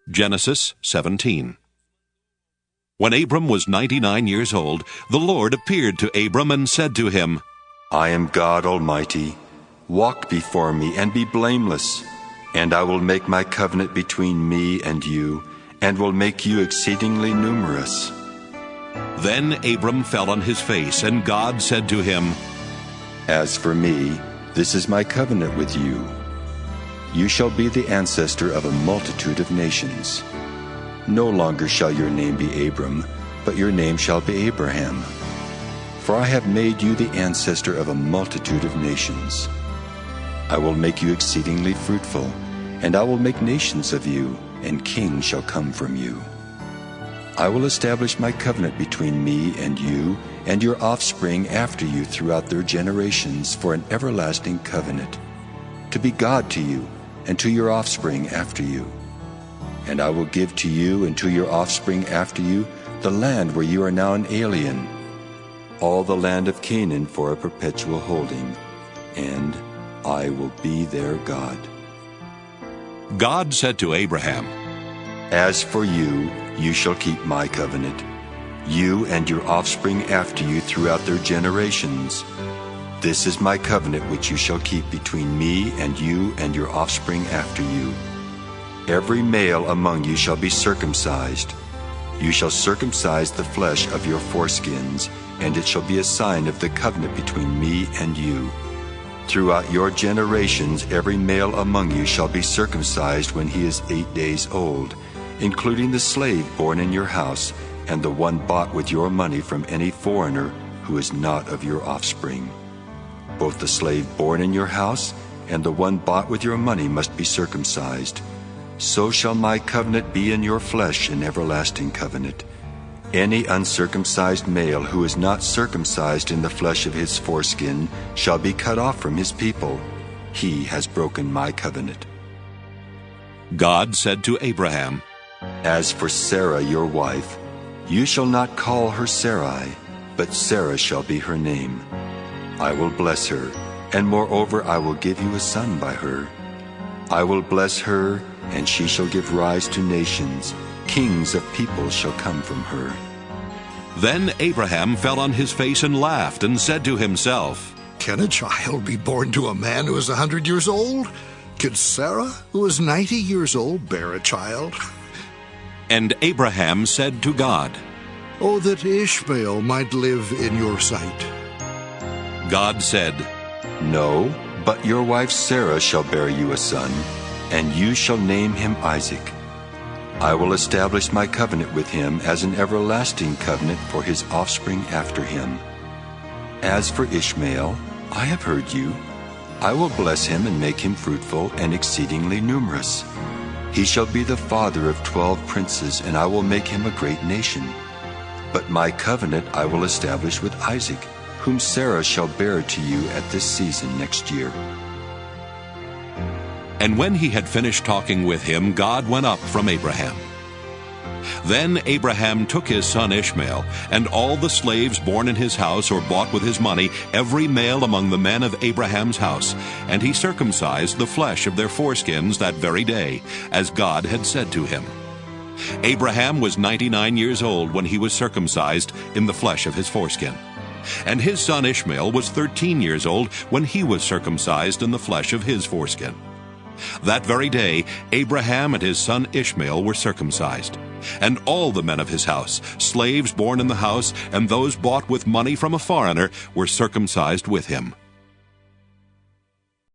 Genesis 17. When Abram was 99 years old, the Lord appeared to Abram and said to him, I am God Almighty. Walk before me and be blameless, and I will make my covenant between me and you, and will make you exceedingly numerous. Then Abram fell on his face, and God said to him, As for me, this is my covenant with you. You shall be the ancestor of a multitude of nations. No longer shall your name be Abram, but your name shall be Abraham. For I have made you the ancestor of a multitude of nations. I will make you exceedingly fruitful, and I will make nations of you, and kings shall come from you. I will establish my covenant between me and you and your offspring after you throughout their generations for an everlasting covenant, to be God to you and to your offspring after you. And I will give to you and to your offspring after you the land where you are now an alien, all the land of Canaan for a perpetual holding, and I will be their God. God said to Abraham, As for you, you shall keep my covenant, you and your offspring after you throughout their generations. This is my covenant which you shall keep between me and you and your offspring after you. Every male among you shall be circumcised. You shall circumcise the flesh of your foreskins, and it shall be a sign of the covenant between me and you. Throughout your generations every male among you shall be circumcised when he is 8 days old, including the slave born in your house and the one bought with your money from any foreigner who is not of your offspring. Both the slave born in your house and the one bought with your money must be circumcised. So shall my covenant be in your flesh, an everlasting covenant. Any uncircumcised male who is not circumcised in the flesh of his foreskin shall be cut off from his people. He has broken my covenant. God said to Abraham, As for Sarah your wife, you shall not call her Sarai, but Sarah shall be her name. I will bless her, and moreover I will give you a son by her. I will bless her, and she shall give rise to nations. Kings of peoples shall come from her. Then Abraham fell on his face and laughed, and said to himself, Can a child be born to a man who is 100 years old? Could Sarah, who is 90 years old, bear a child? And Abraham said to God, Oh, that Ishmael might live in your sight. God said, No, but your wife Sarah shall bear you a son, and you shall name him Isaac. I will establish my covenant with him as an everlasting covenant for his offspring after him. As for Ishmael, I have heard you. I will bless him and make him fruitful and exceedingly numerous. He shall be the father of 12 princes, and I will make him a great nation. But my covenant I will establish with Isaac, whom Sarah shall bear to you at this season next year. And when he had finished talking with him, God went up from Abraham. Then Abraham took his son Ishmael, and all the slaves born in his house or bought with his money, every male among the men of Abraham's house, and he circumcised the flesh of their foreskins that very day, as God had said to him. Abraham was 99 years old when he was circumcised in the flesh of his foreskin. And his son Ishmael was 13 years old when he was circumcised in the flesh of his foreskin. That very day Abraham and his son Ishmael were circumcised. And all the men of his house, slaves born in the house, and those bought with money from a foreigner, were circumcised with him.